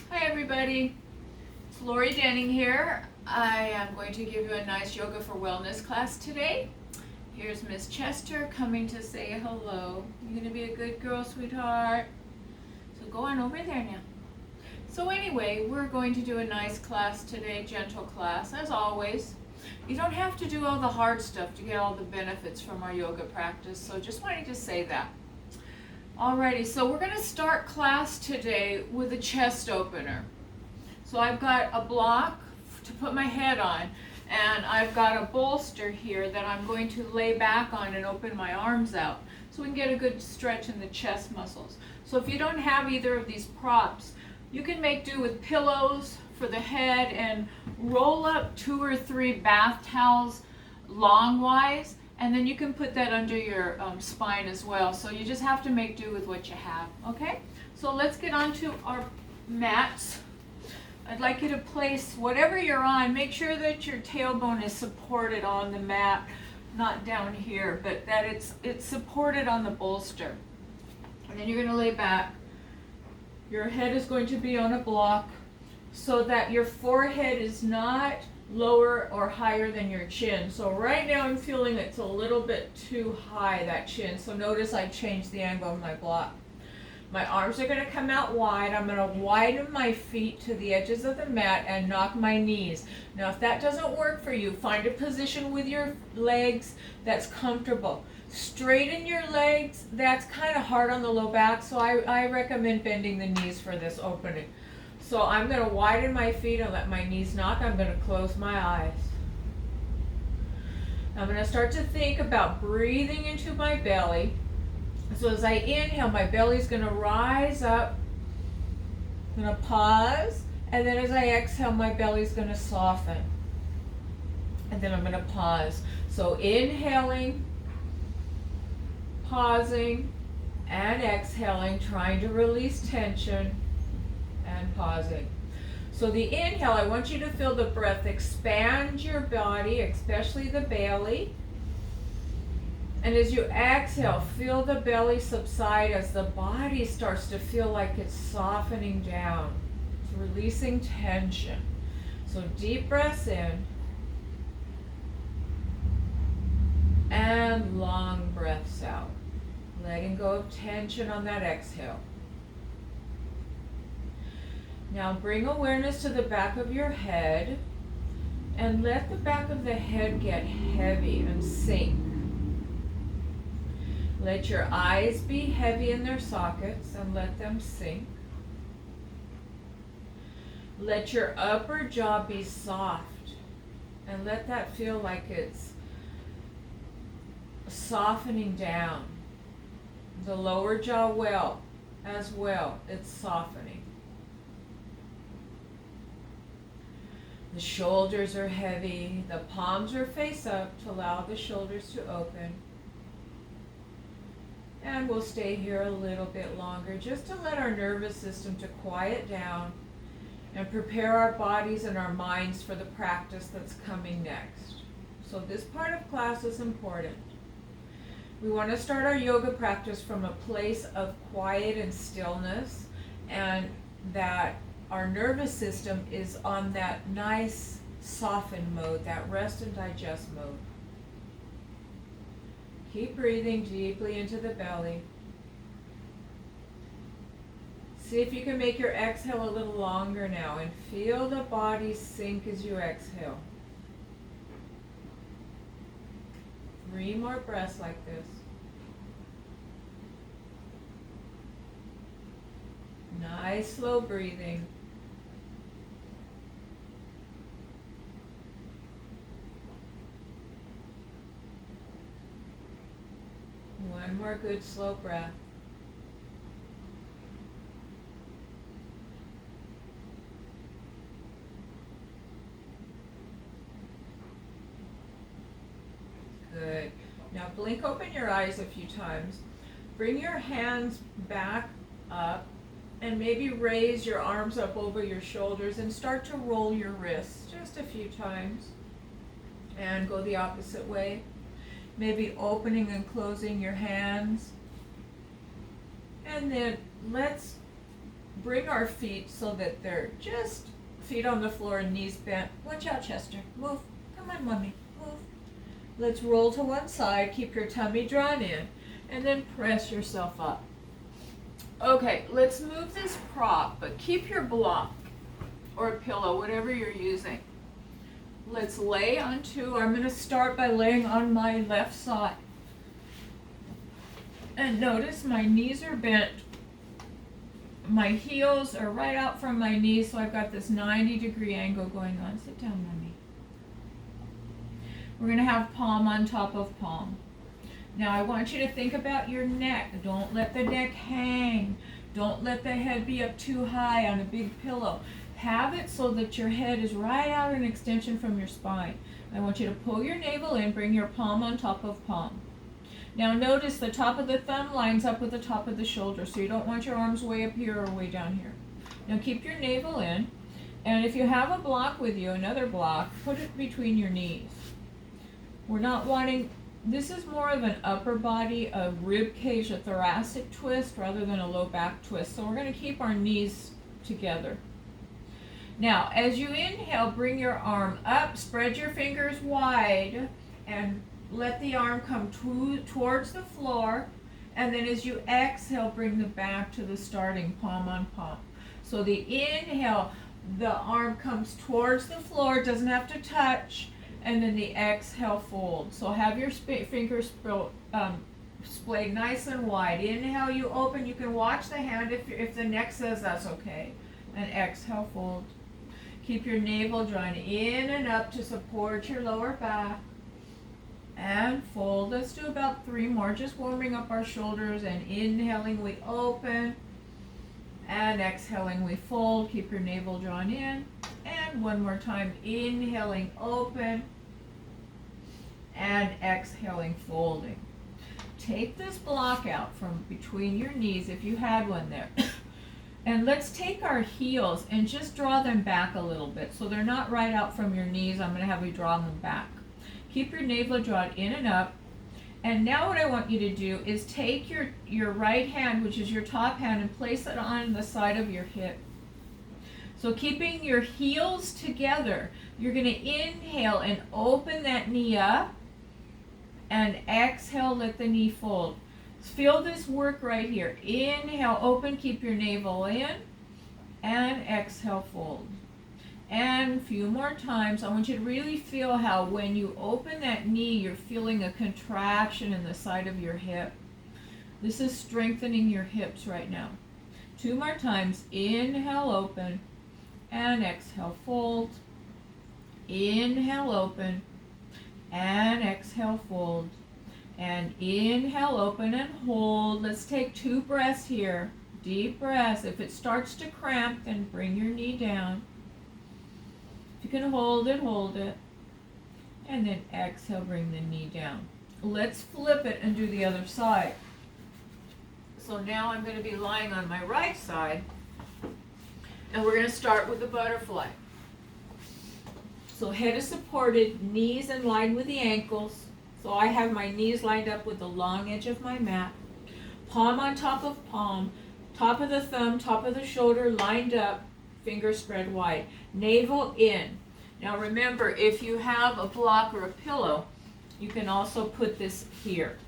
Hi everybody, it's Lorrie here. I am going to give you a nice yoga for wellness class today. Here's Miss Chester coming to say hello. You're gonna be a good girl, sweetheart. So go on over there now. So anyway, we're going to do a nice class today, gentle class, as always. You don't have to do all the hard stuff to get all the benefits from our yoga practice, so just wanted to say that. Alrighty, so we're going to start class today with a chest opener. So I've got a block to put my head on, and I've got a bolster here that I'm going to lay back on and open my arms out so we can get a good stretch in the chest muscles. So if you don't have either of these props, you can make do with pillows for the head and roll up 2 or 3 bath towels longwise. And then you can put that under your spine as well. So you just have to make do with what you have, okay? So let's get on to our mats. I'd like you to place whatever you're on, make sure that your tailbone is supported on the mat, not down here, but that it's supported on the bolster. And then you're gonna lay back. Your head is going to be on a block so that your forehead is not lower or higher than your chin. So right now I'm feeling it's a little bit too high, that chin. So notice I changed the angle of my block. My arms are going to come out wide. I'm going to widen my feet to the edges of the mat and knock my knees. Now if that doesn't work for you, find a position with your legs that's comfortable. Straighten your legs. That's kind of hard on the low back, so I recommend bending the knees for this opening. So I'm going to widen my feet and let my knees knock. I'm going to close my eyes. I'm going to start to think about breathing into my belly. So as I inhale, my belly's going to rise up. I'm going to pause. And then as I exhale, my belly's going to soften. And then I'm going to pause. So inhaling, pausing, and exhaling, trying to release tension. And pausing. So the inhale, I want you to feel the breath expand your body, especially the belly. And as you exhale, feel the belly subside as the body starts to feel like it's softening down. It's releasing tension. So deep breaths in and long breaths out. Letting go of tension on that exhale. Now bring awareness to the back of your head and let the back of the head get heavy and sink. Let your eyes be heavy in their sockets and let them sink. Let your upper jaw be soft and let that feel like it's softening down. The lower jaw as well, it's softening. The shoulders are heavy, the palms are face up to allow the shoulders to open. And we'll stay here a little bit longer just to let our nervous system to quiet down and prepare our bodies and our minds for the practice that's coming next. So this part of class is important. We want to start our yoga practice from a place of quiet and stillness, and that our nervous system is on that nice soften mode, that rest and digest mode. Keep breathing deeply into the belly. See if you can make your exhale a little longer now and feel the body sink as you exhale. 3 more breaths like this. Nice slow breathing. One more good slow breath. Good. Now blink open your eyes a few times. Bring your hands back up and maybe raise your arms up over your shoulders and start to roll your wrists just a few times. And go the opposite way. Maybe opening and closing your hands. And then let's bring our feet so that they're just feet on the floor and knees bent. Watch out, Chester. Move. Come on, mommy. Move. Let's roll to one side. Keep your tummy drawn in. And then press yourself up. Okay, let's move this prop, but keep your block or a pillow, whatever you're using. Let's lay onto, I'm going to start by laying on my left side. And notice my knees are bent. My heels are right out from my knees, so I've got this 90-degree angle going on. Sit down, mommy. We're going to have palm on top of palm. Now I want you to think about your neck. Don't let the neck hang. Don't let the head be up too high on a big pillow. Have it so that your head is right out an extension from your spine. I want you to pull your navel in, bring your palm on top of palm. Now notice the top of the thumb lines up with the top of the shoulder, so you don't want your arms way up here or way down here. Now keep your navel in, and if you have a block with you, another block, put it between your knees. We're not wanting, this is more of an upper body, a rib cage, a thoracic twist rather than a low back twist. So we're going to keep our knees together. Now, as you inhale, bring your arm up, spread your fingers wide, and let the arm come towards the floor. And then as you exhale, bring the back to the starting, palm on palm. So the inhale, the arm comes towards the floor, doesn't have to touch. And then the exhale, fold. So have your fingers splayed nice and wide. Inhale, you open. You can watch the hand if the neck says that's okay. And exhale, fold. Keep your navel drawn in and up to support your lower back. And fold. Let's do about 3 more, just warming up our shoulders. And inhaling, we open. And exhaling, we fold. Keep your navel drawn in. And one more time, inhaling, open. And exhaling, folding. Take this block out from between your knees if you had one there. And let's take our heels and just draw them back a little bit so they're not right out from your knees. I'm going to have you draw them back. Keep your navel drawn in and up. And now what I want you to do is take your right hand, which is your top hand, and place it on the side of your hip. So keeping your heels together, you're going to inhale and open that knee up. And exhale, let the knee fold. Feel this work right here. Inhale, open, keep your navel in. And exhale, fold. And a few more times. I want you to really feel how when you open that knee, you're feeling a contraction in the side of your hip. This is strengthening your hips right now. 2 more times. Inhale, open. And exhale, fold. Inhale, open. And exhale, fold. And inhale, open and hold. Let's take 2 breaths here. Deep breaths. If it starts to cramp, then bring your knee down. If you can hold it, hold it. And then exhale, bring the knee down. Let's flip it and do the other side. So now I'm going to be lying on my right side. And we're going to start with the butterfly. So head is supported, knees in line with the ankles. So I have my knees lined up with the long edge of my mat. Palm on top of palm, top of the thumb, top of the shoulder lined up, fingers spread wide. Navel in. Now remember, if you have a block or a pillow, you can also put this here.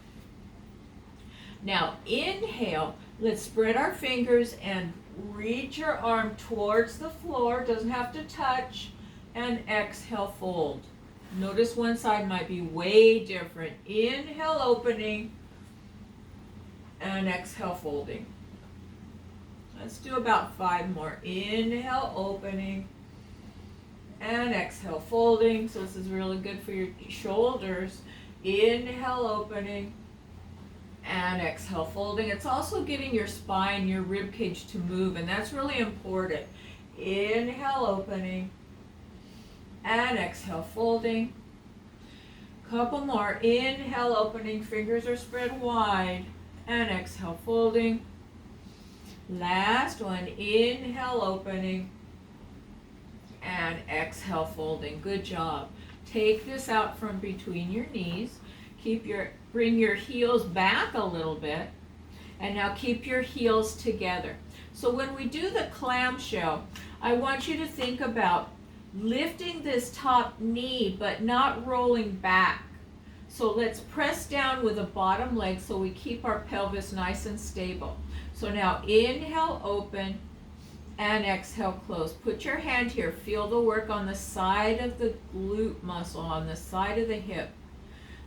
Now inhale, let's spread our fingers and reach your arm towards the floor, doesn't have to touch. And exhale, fold. Notice one side might be way different. Inhale, opening, and exhale, folding. Let's do about 5 more. Inhale, opening, and exhale, folding. So this is really good for your shoulders. Inhale, opening, and exhale, folding. It's also getting your spine, your rib cage to move, and that's really important. Inhale, opening, and exhale, folding. Couple more. Inhale, opening, fingers are spread wide. And exhale, folding. Last one. Inhale, opening. And exhale, folding. Good job. Take this out from between your knees. Bring your heels back a little bit. And now keep your heels together. So when we do the clamshell, I want you to think about lifting this top knee but not rolling back. So let's press down with the bottom leg so we keep our pelvis nice and stable. So now inhale, open, and exhale, close. Put your hand here. Feel the work on the side of the glute muscle, on the side of the hip.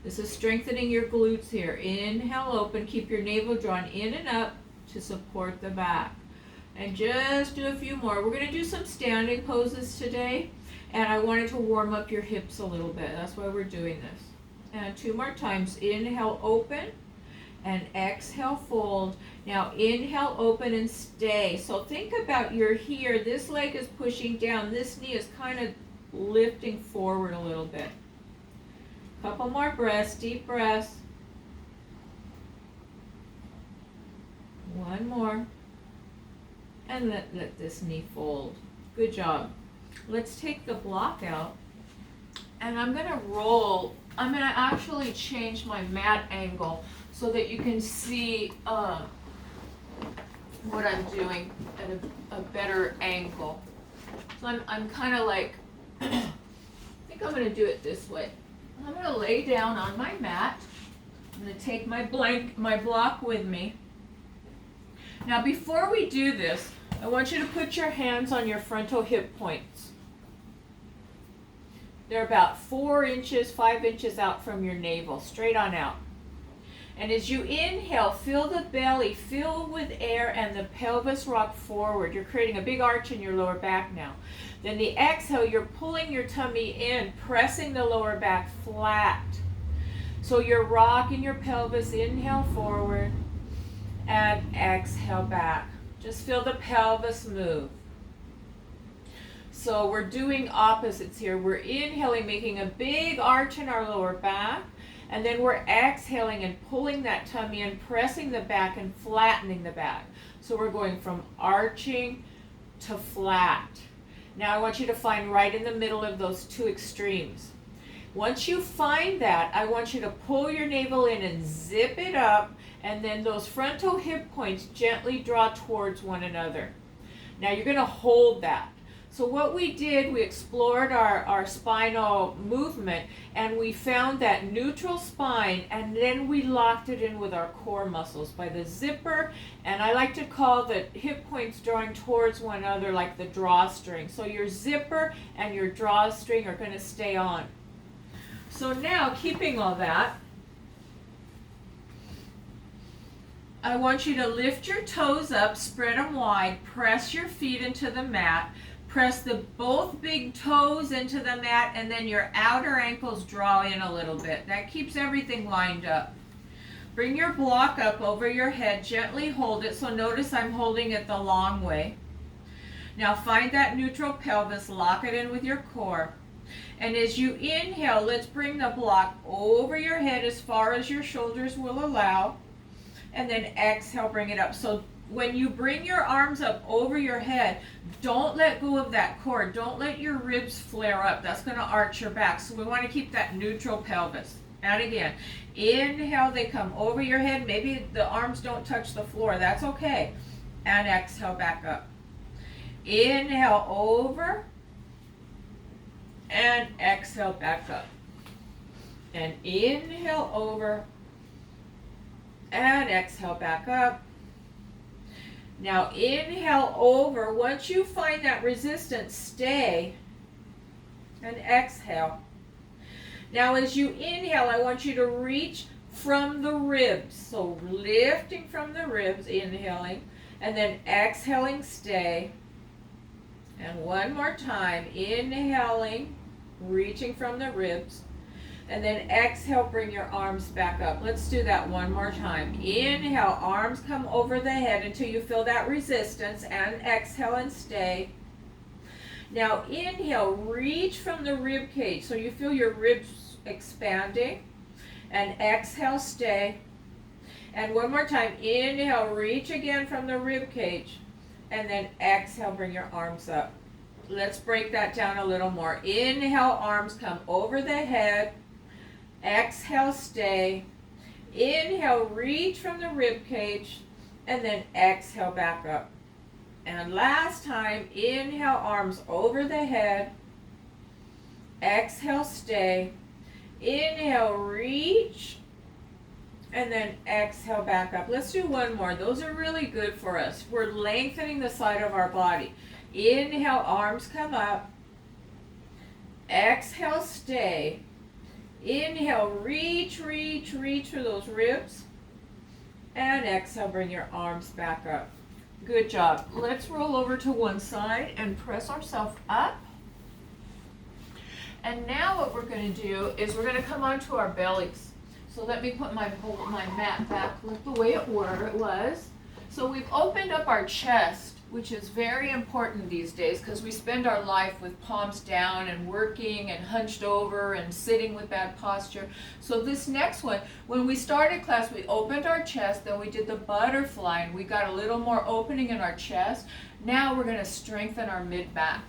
This is strengthening your glutes here. Inhale, open. Keep your navel drawn in and up to support the back. And just do a few more. We're going to do some standing poses today, and I wanted to warm up your hips a little bit. That's why we're doing this. And 2 more times. Inhale, open, and exhale, fold. Now inhale, open, and stay. So think about you're here. This leg is pushing down. This knee is kind of lifting forward a little bit. Couple more breaths, deep breaths. 1 more. And let this knee fold. Good job. Let's take the block out. And I'm going to roll. I'm going to actually change my mat angle so that you can see what I'm doing at a better angle. So I'm kind of like, I think I'm going to do it this way. I'm going to lay down on my mat. I'm going to take my block with me. Now before we do this, I want you to put your hands on your frontal hip points. They're about 4 inches, 5 inches out from your navel, straight on out. And as you inhale, fill the belly, fill with air, and the pelvis rock forward. You're creating a big arch in your lower back now. Then the exhale, you're pulling your tummy in, pressing the lower back flat. So you're rocking your pelvis, inhale forward, and exhale back. Just feel the pelvis move. So we're doing opposites here. We're inhaling, making a big arch in our lower back. And then we're exhaling and pulling that tummy and pressing the back and flattening the back. So we're going from arching to flat. Now I want you to find right in the middle of those 2 extremes. Once you find that, I want you to pull your navel in and zip it up, and then those frontal hip points gently draw towards one another. Now you're going to hold that. So what we did, we explored our spinal movement, and we found that neutral spine, and then we locked it in with our core muscles by the zipper, and I like to call the hip points drawing towards one another like the drawstring. So your zipper and your drawstring are going to stay on. So now, keeping all that, I want you to lift your toes up, spread them wide, press your feet into the mat, press both big toes into the mat, and then your outer ankles draw in a little bit. That keeps everything lined up. Bring your block up over your head, gently hold it. So notice I'm holding it the long way. Now find that neutral pelvis, lock it in with your core. And as you inhale, let's bring the block over your head as far as your shoulders will allow. And then exhale, bring it up. So when you bring your arms up over your head, don't let go of that core. Don't let your ribs flare up. That's going to arch your back. So we want to keep that neutral pelvis. And again, inhale, they come over your head. Maybe the arms don't touch the floor. That's okay. And exhale, back up. Inhale, over. And exhale, back up. And inhale, over. And exhale, back up. Now inhale over. Once you find that resistance, stay and exhale. Now as you inhale, I want you to reach from the ribs. So lifting from the ribs, inhaling, and then exhaling, stay. And one more time, inhaling, reaching from the ribs. And then exhale, bring your arms back up. Let's do that one more time. Inhale, arms come over the head until you feel that resistance, and exhale and stay. Now inhale, reach from the rib cage so you feel your ribs expanding, and exhale, stay. And one more time, inhale, reach again from the rib cage, and then exhale, bring your arms up. Let's break that down a little more. Inhale, arms come over the head. Exhale, stay. Inhale, reach from the rib cage, and then exhale, back up. And last time, inhale, arms over the head. Exhale, stay. Inhale, reach. And then exhale, back up. Let's do one more. Those are really good for us. We're lengthening the side of our body. Inhale, arms come up. Exhale, stay. Inhale, reach, reach, reach for those ribs. And exhale, bring your arms back up. Good job. Let's roll over to one side and press ourselves up. And now what we're going to do is we're going to come onto our bellies. So let me put my mat back the way it was. So we've opened up our chest, which is very important these days because we spend our life with palms down and working and hunched over and sitting with bad posture. So this next one, when we started class, we opened our chest, then we did the butterfly and we got a little more opening in our chest. Now we're going to strengthen our mid-back.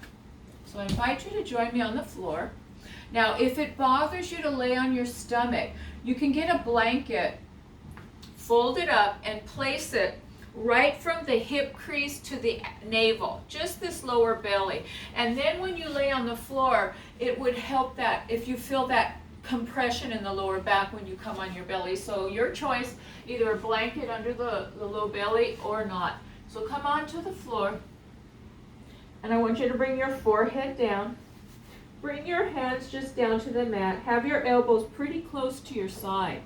So I invite you to join me on the floor. Now, if it bothers you to lay on your stomach, you can get a blanket, fold it up, and place it right from the hip crease to the navel, just this lower belly. And then when you lay on the floor, it would help that if you feel that compression in the lower back when you come on your belly. So your choice, either a blanket under the low belly or not. So come onto the floor, and I want you to bring your forehead down. Bring your hands just down to the mat. Have your elbows pretty close to your side.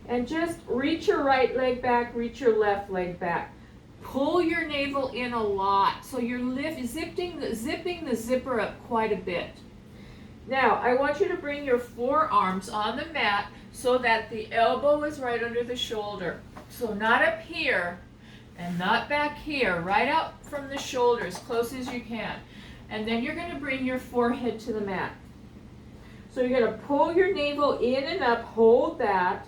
And just reach your right leg back, reach your left leg back. Pull your navel in a lot. So you're zipping the zipper up quite a bit. Now, I want you to bring your forearms on the mat so that the elbow is right under the shoulder. So not up here and not back here, right out from the shoulder as close as you can. And then you're going to bring your forehead to the mat. So you're going to pull your navel in and up, hold that.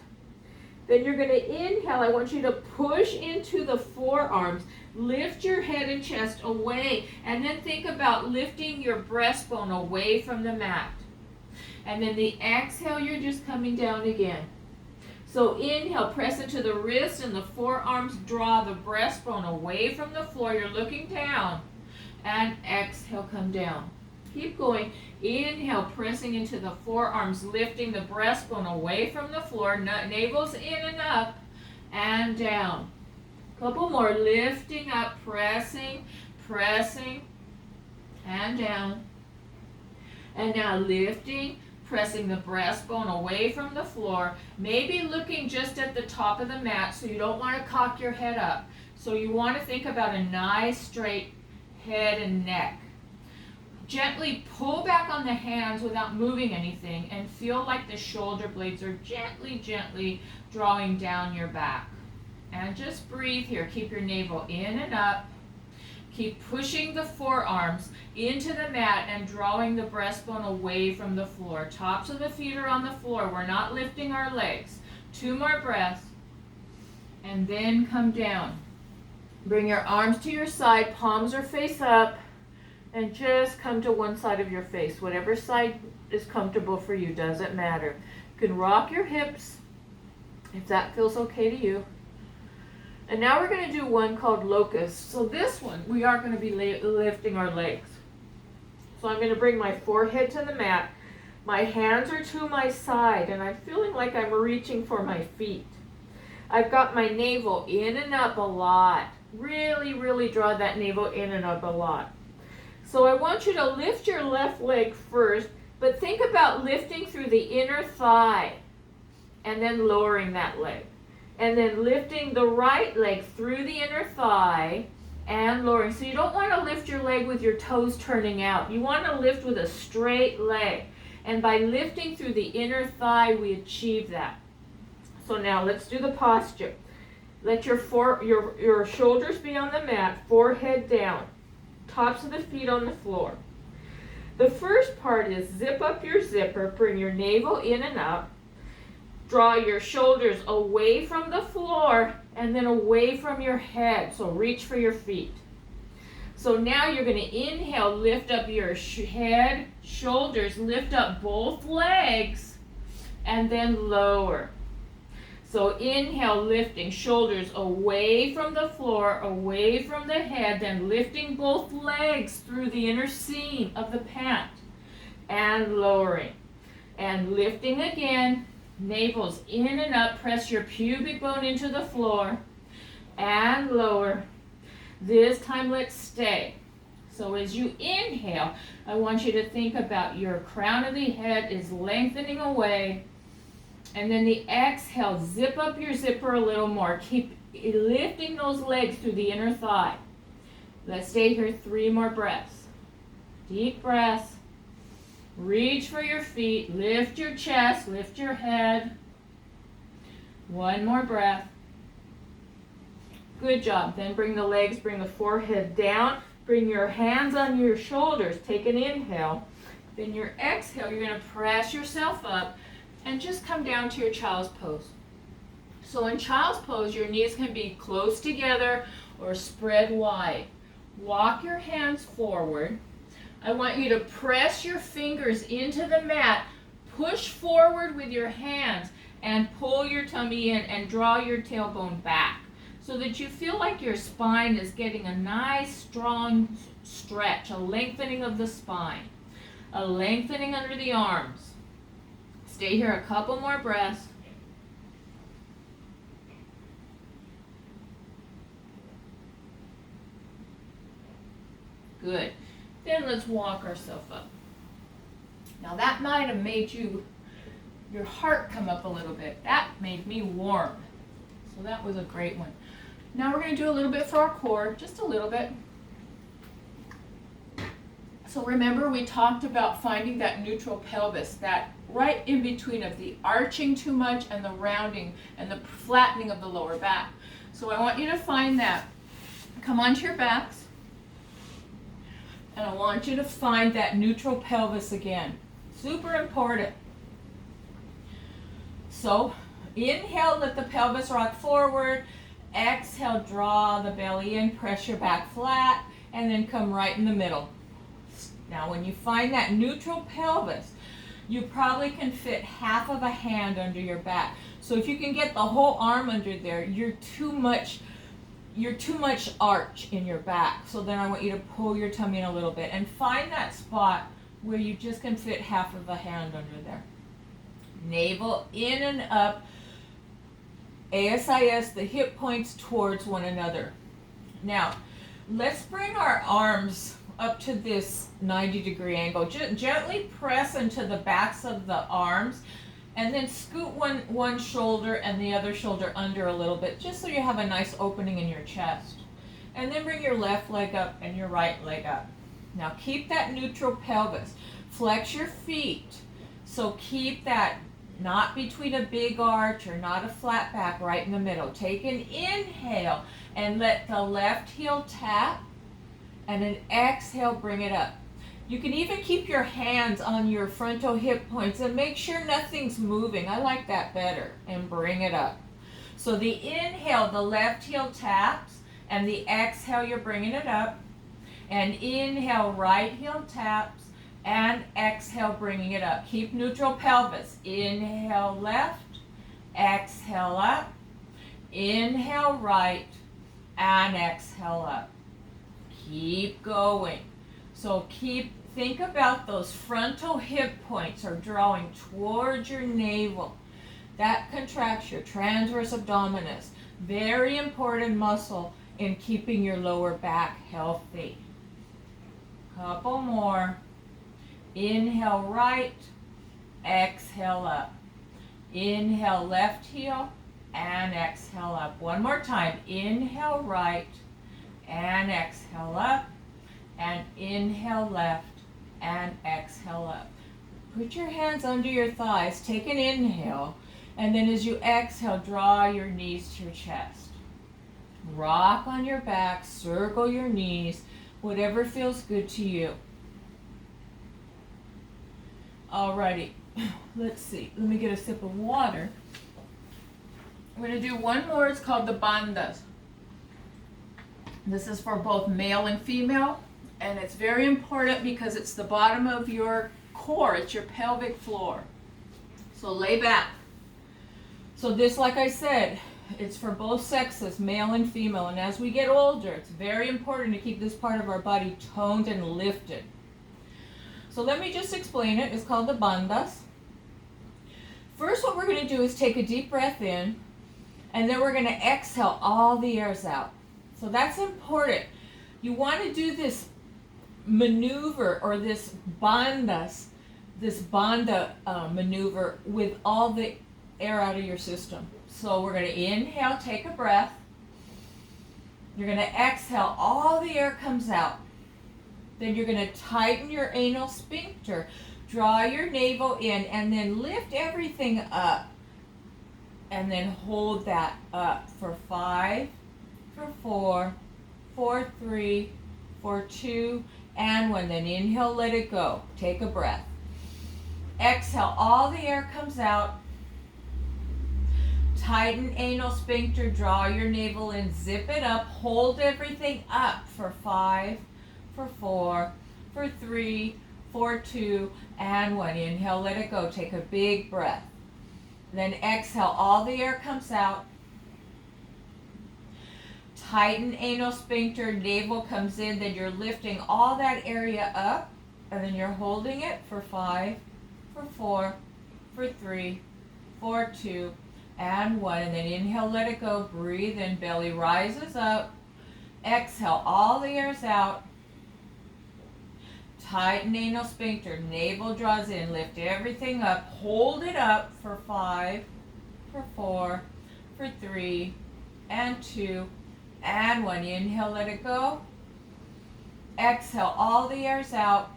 Then you're going to inhale. I want you to push into the forearms. Lift your head and chest away. And then think about lifting your breastbone away from the mat. And then the exhale, you're just coming down again. So inhale, press into the wrist and the forearms. Draw the breastbone away from the floor. You're looking down. And exhale, come down. Keep going. Inhale, pressing into the forearms, lifting the breastbone away from the floor. Navel's in and up and down. Couple more. Lifting up, pressing, and down. And now lifting, pressing the breastbone away from the floor. Maybe looking just at the top of the mat, so you don't want to cock your head up. So you want to think about a nice straight head and neck. Gently pull back on the hands without moving anything and feel like the shoulder blades are gently drawing down your back. And just breathe here. Keep your navel in and up. Keep pushing the forearms into the mat and drawing the breastbone away from the floor. Tops of the feet are on the floor. We're not lifting our legs. 2 more breaths. And then come down. Bring your arms to your side, palms are face up, and just come to one side of your face. Whatever side is comfortable for you, doesn't matter. You can rock your hips if that feels okay to you. And now we're going to do one called locust. So this one, we are going to be lifting our legs. So I'm going to bring my forehead to the mat. My hands are to my side, and I'm feeling like I'm reaching for my feet. I've got my navel in and up a lot. Really draw that navel in and up a lot. So I want you to lift your left leg first, but think about lifting through the inner thigh and then lowering that leg. And then lifting the right leg through the inner thigh and lowering. So you don't want to lift your leg with your toes turning out. You want to lift with a straight leg. And by lifting through the inner thigh, we achieve that. So now let's do the posture. Let your shoulders be on the mat, forehead down, tops of the feet on the floor. The first part is zip up your zipper, bring your navel in and up, draw your shoulders away from the floor and then away from your head, so reach for your feet. So now you're going to inhale, lift up your head, shoulders, lift up both legs, and then lower. So inhale, lifting, shoulders away from the floor, away from the head, then lifting both legs through the inner seam of the pant and lowering. And lifting again, navel's in and up, press your pubic bone into the floor and lower. This time let's stay. So as you inhale, I want you to think about your crown of the head is lengthening away. And then the exhale, zip up your zipper a little more. Keep lifting those legs through the inner thigh. Let's stay here 3 more breaths. Deep breaths. Reach for your feet. Lift your chest. Lift your head. 1 more breath. Good job. Then bring the legs, bring the forehead down. Bring your hands on your shoulders. Take an inhale. Then your exhale, you're going to press yourself up and just come down to your child's pose. So in child's pose, your knees can be close together or spread wide. Walk your hands forward. I want you to press your fingers into the mat, push forward with your hands, and pull your tummy in and draw your tailbone back so that you feel like your spine is getting a nice strong stretch, a lengthening of the spine, a lengthening under the arms. Stay here a couple more breaths. Good. Then let's walk ourselves up. Now that might have made your heart come up a little bit. That made me warm. So that was a great one. Now we're going to do a little bit for our core, just a little bit. So remember we talked about finding that neutral pelvis, that right in between of the arching too much and the rounding and the flattening of the lower back. So I want you to find that. Come onto your backs. And I want you to find that neutral pelvis again. Super important. So inhale, let the pelvis rock forward. Exhale, draw the belly in, press your back flat, and then come right in the middle. Now when you find that neutral pelvis, you probably can fit half of a hand under your back. So if you can get the whole arm under there, you're too much arch in your back. So then I want you to pull your tummy in a little bit and find that spot where you just can fit half of a hand under there. Navel in and up. ASIS, the hip points towards one another. Now, let's bring our arms up to this 90-degree angle. Gently press into the backs of the arms and then scoot one shoulder and the other shoulder under a little bit, just so you have a nice opening in your chest. And then bring your left leg up and your right leg up. Now keep that neutral pelvis. Flex your feet. So keep that not between a big arch or not a flat back, right in the middle. Take an inhale and let the left heel tap, and an exhale, bring it up. You can even keep your hands on your frontal hip points and make sure nothing's moving. I like that better. And bring it up. So the inhale, the left heel taps, and the exhale, you're bringing it up. And inhale, right heel taps, and exhale, bringing it up. Keep neutral pelvis. Inhale left, exhale up, inhale right, and exhale up. Keep going. So think about those frontal hip points are drawing towards your navel. That contracts your transverse abdominis. Very important muscle in keeping your lower back healthy. Couple more. Inhale right, exhale up. Inhale left heel and exhale up. One more time. Inhale right and exhale up. And inhale left and exhale up. Put your hands under your thighs. Take an inhale. And then as you exhale, draw your knees to your chest. Rock on your back. Circle your knees. Whatever feels good to you. Alrighty, let's see. Let me get a sip of water. I'm going to do one more. It's called the bandas. This is for both male and female, and it's very important because it's the bottom of your core. It's your pelvic floor. So lay back. So this, like I said, it's for both sexes, male and female. And as we get older, it's very important to keep this part of our body toned and lifted. So let me just explain it. It's called the bandhas. First, what we're going to do is take a deep breath in, and then we're going to exhale all the airs out. So that's important. You want to do this maneuver or this bandhas, this bandha maneuver with all the air out of your system. So we're going to inhale, take a breath. You're going to exhale, all the air comes out. Then you're going to tighten your anal sphincter, draw your navel in, and then lift everything up. And then hold that up for 5, for 4, for 3, for 2, and 1. Then inhale, let it go. Take a breath. Exhale, all the air comes out. Tighten anal sphincter, draw your navel in, zip it up, hold everything up for 5, for 4, for 3, for 2, and 1. Inhale, let it go. Take a big breath. Then exhale, all the air comes out. Tighten anal sphincter, navel comes in, then you're lifting all that area up, and then you're holding it for 5, for 4, for 3, for 2, and 1. And then inhale, let it go. Breathe in, belly rises up. Exhale, all the air's out. Tighten anal sphincter, navel draws in, lift everything up, hold it up for 5, for 4, for 3, and 2, and 1. Inhale, let it go. Exhale, all the air's out.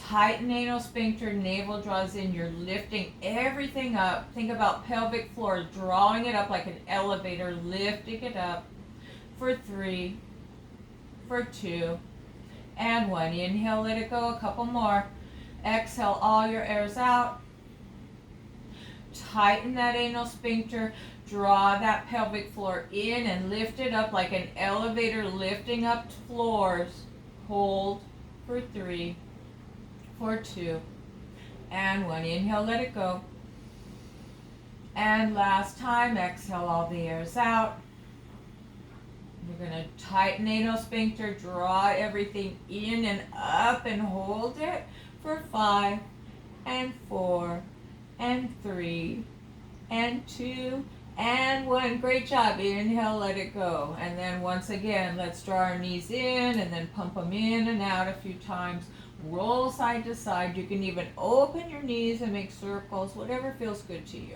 Tighten anal sphincter, navel draws in, you're lifting everything up. Think about pelvic floor, drawing it up like an elevator, lifting it up for 3, for 2, and 1. Inhale, let it go. A couple more. Exhale, all your airs out. Tighten that anal sphincter. Draw that pelvic floor in and lift it up like an elevator, lifting up floors. Hold for 3, for 2, and 1. Inhale, let it go. And last time, exhale, all the airs out. You're going to tighten anal sphincter, draw everything in and up and hold it for 5, and 4, and 3, and 2, and 1. Great job. Inhale, let it go. And then once again, let's draw our knees in and then pump them in and out a few times. Roll side to side. You can even open your knees and make circles, whatever feels good to you.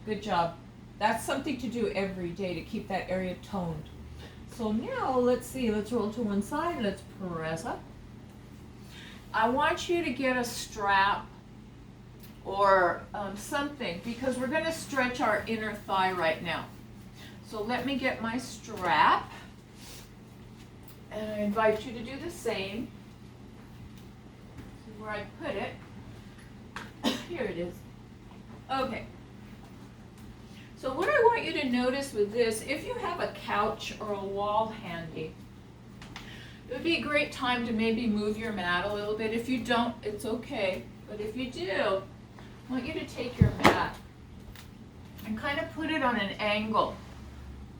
Good job. That's something to do every day to keep that area toned. So now, let's see, let's roll to one side, let's press up. I want you to get a strap or something, because we're going to stretch our inner thigh right now. So let me get my strap, and I invite you to do the same. See where I put it. Here it is. Okay. So what I want you to notice with this, if you have a couch or a wall handy, it would be a great time to maybe move your mat a little bit. If you don't, it's okay. But if you do, I want you to take your mat and kind of put it on an angle.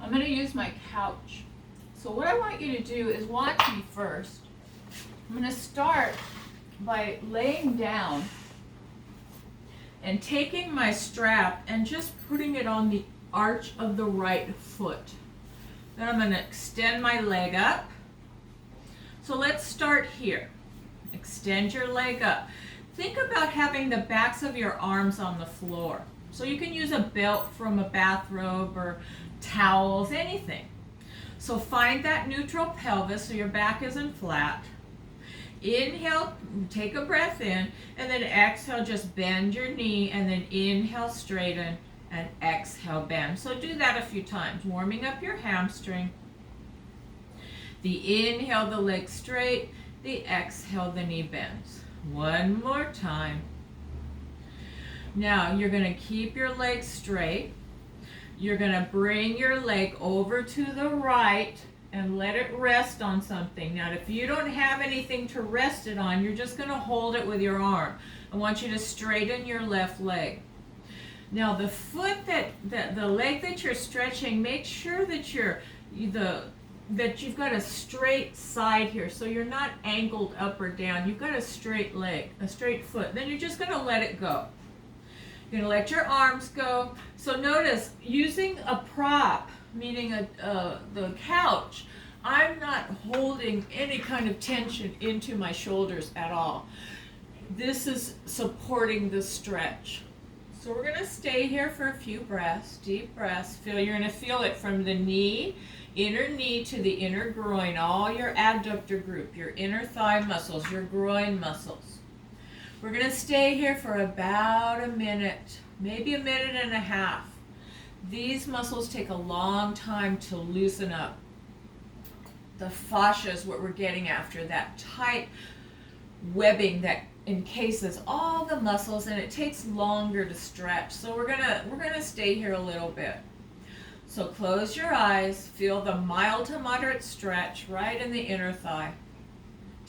I'm going to use my couch. So what I want you to do is watch me first. I'm going to start by laying down and taking my strap and just putting it on the arch of the right foot. Then I'm going to extend my leg up. So let's start here. Extend your leg up. Think about having the backs of your arms on the floor. So you can use a belt from a bathrobe or towels, anything. So find that neutral pelvis so your back isn't flat. Inhale, take a breath in, and then exhale, just bend your knee, and then inhale, straighten, and exhale, bend. So do that a few times, warming up your hamstring. The inhale, the leg straight, the exhale, the knee bends. One more time. Now you're going to keep your leg straight. You're going to bring your leg over to the right and let it rest on something. Now, if you don't have anything to rest it on, you're just going to hold it with your arm. I want you to straighten your left leg. Now the foot the leg that you're stretching, make sure that that you've got a straight side here, so you're not angled up or down. You've got a straight leg, a straight foot. Then you're just going to let it go. You're going to let your arms go. So notice, using a prop, meaning the couch, I'm not holding any kind of tension into my shoulders at all. This is supporting the stretch. So we're going to stay here for a few breaths, deep breaths. You're going to feel it from the knee, inner knee to the inner groin, all your adductor group, your inner thigh muscles, your groin muscles. We're going to stay here for about a minute, maybe a minute and a half. These muscles take a long time to loosen up. The fascia is what we're getting after, that tight webbing that encases all the muscles, and it takes longer to stretch. So we're gonna stay here a little bit. So close your eyes, feel the mild to moderate stretch right in the inner thigh.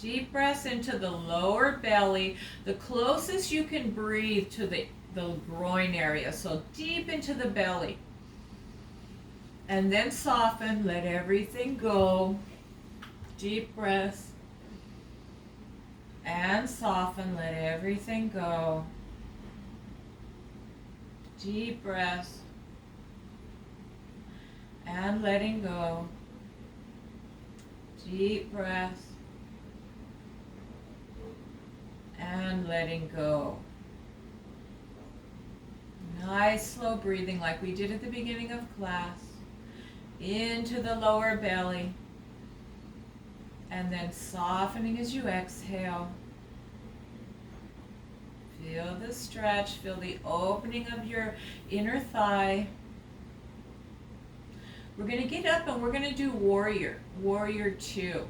Deep breaths into the lower belly, the closest you can breathe to the groin area. So deep into the belly. And then soften, let everything go. Deep breaths. And soften, let everything go. Deep breaths. And letting go. Deep breaths. And letting go. Nice slow breathing like we did at the beginning of class. Into the lower belly. And then softening as you exhale. Feel the stretch, feel the opening of your inner thigh. We're going to get up and we're going to do warrior 2.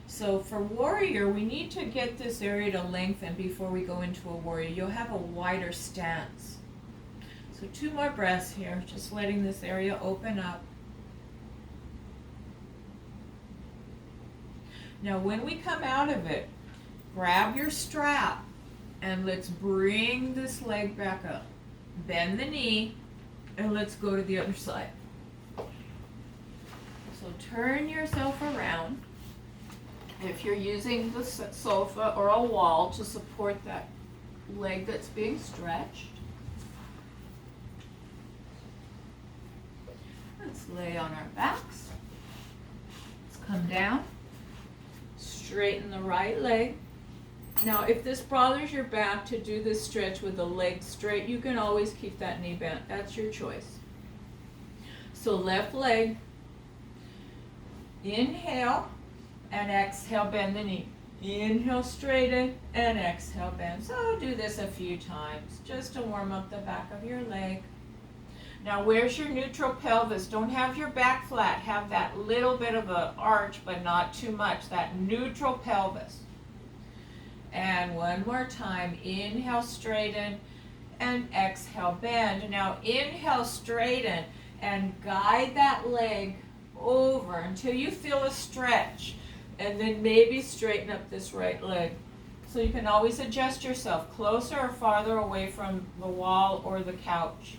So for warrior, we need to get this area to lengthen before we go into a warrior. You'll have a wider stance. So 2 more breaths here, just letting this area open up. Now when we come out of it, grab your strap and let's bring this leg back up. Bend the knee and let's go to the other side. So turn yourself around. If you're using the sofa or a wall to support that leg that's being stretched. Let's lay on our backs. Let's come down. Straighten the right leg. Now, if this bothers your back to do this stretch with the leg straight, you can always keep that knee bent. That's your choice. So left leg. Inhale and exhale, bend the knee. Inhale, straighten, and exhale, bend. So do this a few times just to warm up the back of your leg. Now, where's your neutral pelvis? Don't have your back flat. Have that little bit of an arch, but not too much. That neutral pelvis. And one more time. Inhale, straighten, and exhale, bend. Now, inhale, straighten, and guide that leg over until you feel a stretch. And then maybe straighten up this right leg. So you can always adjust yourself closer or farther away from the wall or the couch.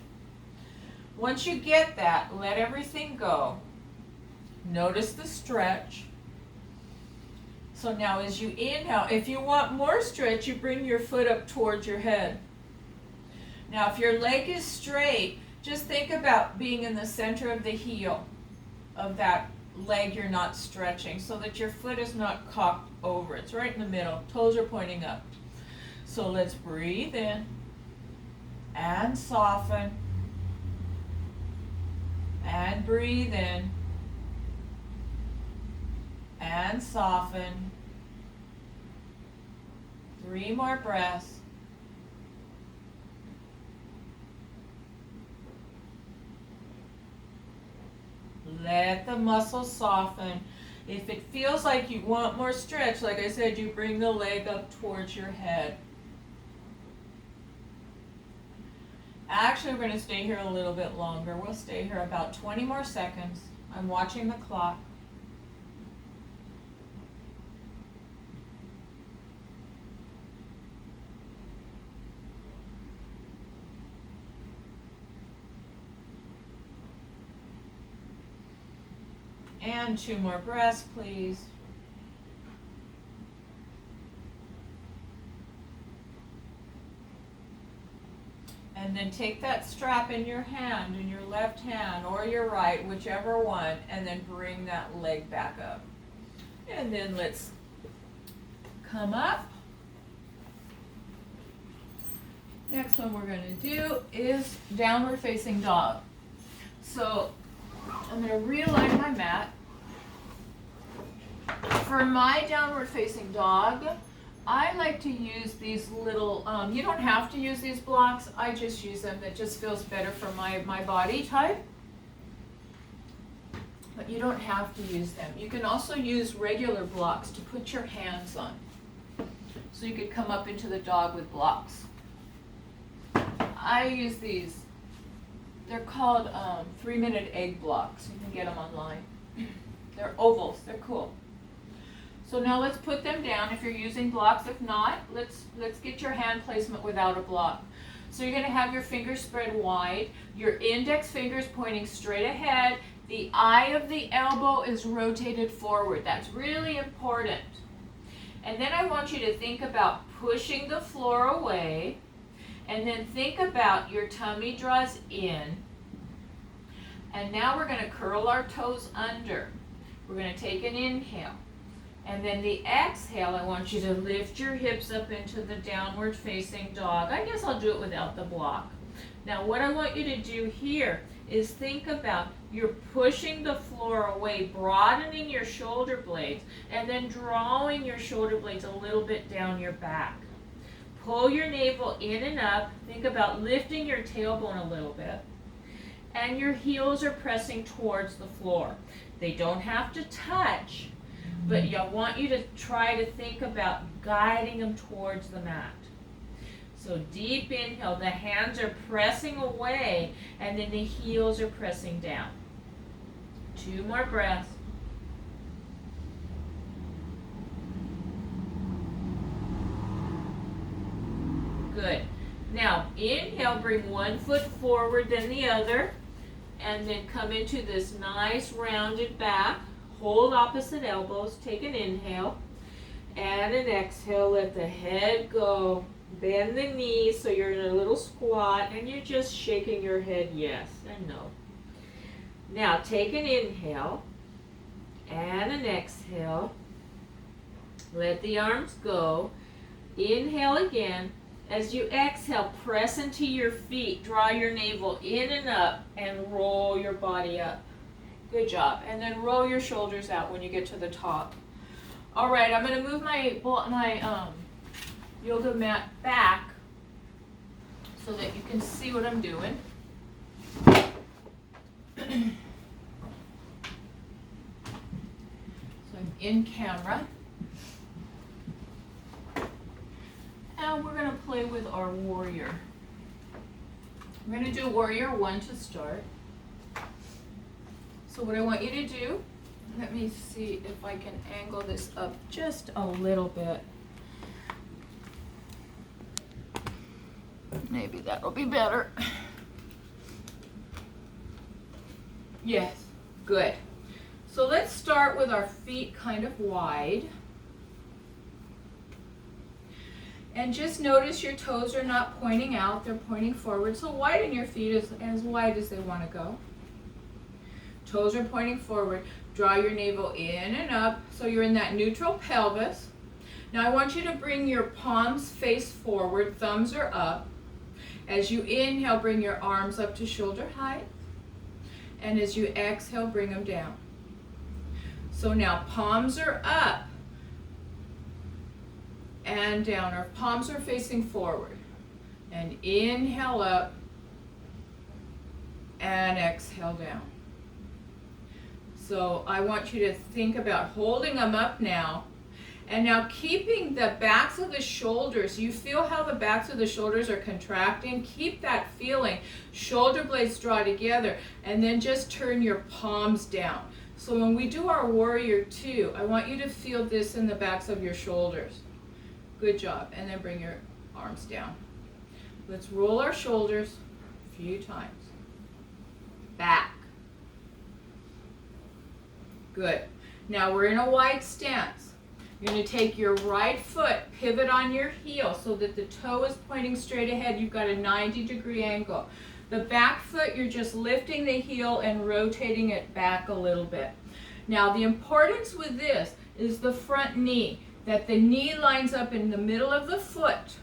Once you get that, let everything go. Notice the stretch. So now as you inhale, if you want more stretch, you bring your foot up towards your head. Now if your leg is straight, just think about being in the center of the heel of that leg you're not stretching so that your foot is not cocked over. It's right in the middle. Toes are pointing up. So let's breathe in and soften. And breathe in and soften. 3 more breaths. Let the muscles soften. If it feels like you want more stretch, like I said, you bring the leg up towards your head. Actually, we're going to stay here a little bit longer. We'll stay here about 20 more seconds. I'm watching the clock. And 2 more breaths, please. And then take that strap in your hand, in your left hand or your right, whichever one, and then bring that leg back up. And then let's come up. Next one we're going to do is downward facing dog. So I'm going to realign my mat. For my downward facing dog, I like to use these little, you don't have to use these blocks, I just use them, that just feels better for my body type. But you don't have to use them. You can also use regular blocks to put your hands on. So you could come up into the dog with blocks. I use these. They're called 3-minute egg blocks. You can get them online. They're ovals. They're cool. So now let's put them down if you're using blocks. If not, let's get your hand placement without a block. So you're going to have your fingers spread wide. Your index fingers pointing straight ahead. The eye of the elbow is rotated forward. That's really important. And then I want you to think about pushing the floor away. And then think about your tummy draws in. And now we're going to curl our toes under. We're going to take an inhale. And then the exhale, I want you to lift your hips up into the downward facing dog. I guess I'll do it without the block. Now what I want you to do here is think about you're pushing the floor away, broadening your shoulder blades, and then drawing your shoulder blades a little bit down your back. Pull your navel in and up. Think about lifting your tailbone a little bit. And your heels are pressing towards the floor. They don't have to touch, but I want you to try to think about guiding them towards the mat. So deep inhale, the hands are pressing away, and then the heels are pressing down. 2 more breaths. Good. Now, inhale, bring one foot forward, then the other, and then come into this nice rounded back. Hold opposite elbows, take an inhale, and an exhale, let the head go. Bend the knees so you're in a little squat, and you're just shaking your head yes and no. Now, take an inhale, and an exhale. Let the arms go. Inhale again. As you exhale, press into your feet, draw your navel in and up, and roll your body up. Good job. And then roll your shoulders out when you get to the top. All right, I'm going to move my yoga mat back so that you can see what I'm doing. So I'm in camera. And we're going to play with our warrior. We're going to do warrior 1 to start. So what I want you to do, let me see if I can angle this up just a little bit. Maybe that'll be better. Yes, good. So let's start with our feet kind of wide. And just notice your toes are not pointing out, they're pointing forward. So widen your feet as wide as they want to go. Toes are pointing forward. Draw your navel in and up so you're in that neutral pelvis. Now I want you to bring your palms face forward, thumbs are up. As you inhale, bring your arms up to shoulder height. And as you exhale, bring them down. So now palms are up and down. Our palms are facing forward. And inhale up and exhale down. So I want you to think about holding them up now. And now keeping the backs of the shoulders. You feel how the backs of the shoulders are contracting? Keep that feeling. Shoulder blades draw together. And then just turn your palms down. So when we do our warrior 2, I want you to feel this in the backs of your shoulders. Good job. And then bring your arms down. Let's roll our shoulders a few times. Back. Good. Now we're in a wide stance. You're going to take your right foot, pivot on your heel so that the toe is pointing straight ahead. You've got a 90-degree angle. The back foot, you're just lifting the heel and rotating it back a little bit. Now the importance with this is the front knee, that the knee lines up in the middle of the foot.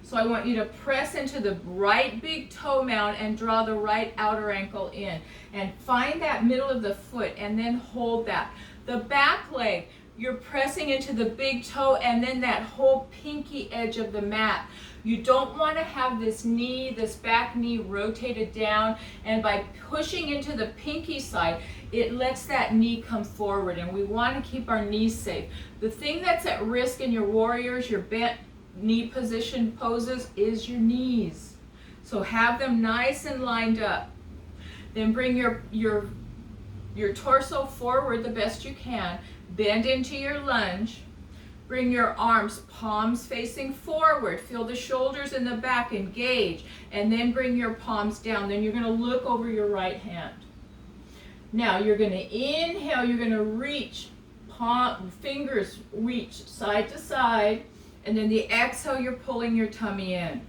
So I want you to press into the right big toe mound and draw the right outer ankle in. And find that middle of the foot and then hold that. The back leg, you're pressing into the big toe and then that whole pinky edge of the mat. You don't want to have this knee, this back knee rotated down, and by pushing into the pinky side, it lets that knee come forward, and we want to keep our knees safe. The thing that's at risk in your warriors, your bent knee position poses, is your knees. So have them nice and lined up. Then bring your torso forward the best you can. Bend into your lunge. Bring your arms, palms facing forward. Feel the shoulders in the back engage. And then bring your palms down. Then you're going to look over your right hand. Now you're going to inhale. You're going to reach, fingers reach side to side. And then the exhale, you're pulling your tummy in.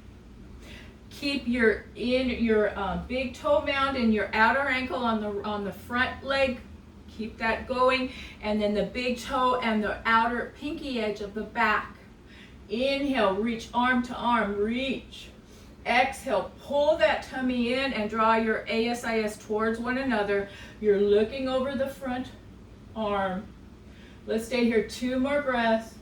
Keep your big toe mound and your outer ankle on the front leg. Keep that going, and then the big toe and the outer pinky edge of the back. Inhale, reach arm to arm, reach. Exhale, pull that tummy in and draw your ASIS towards one another. You're looking over the front arm. Let's stay here 2 more breaths.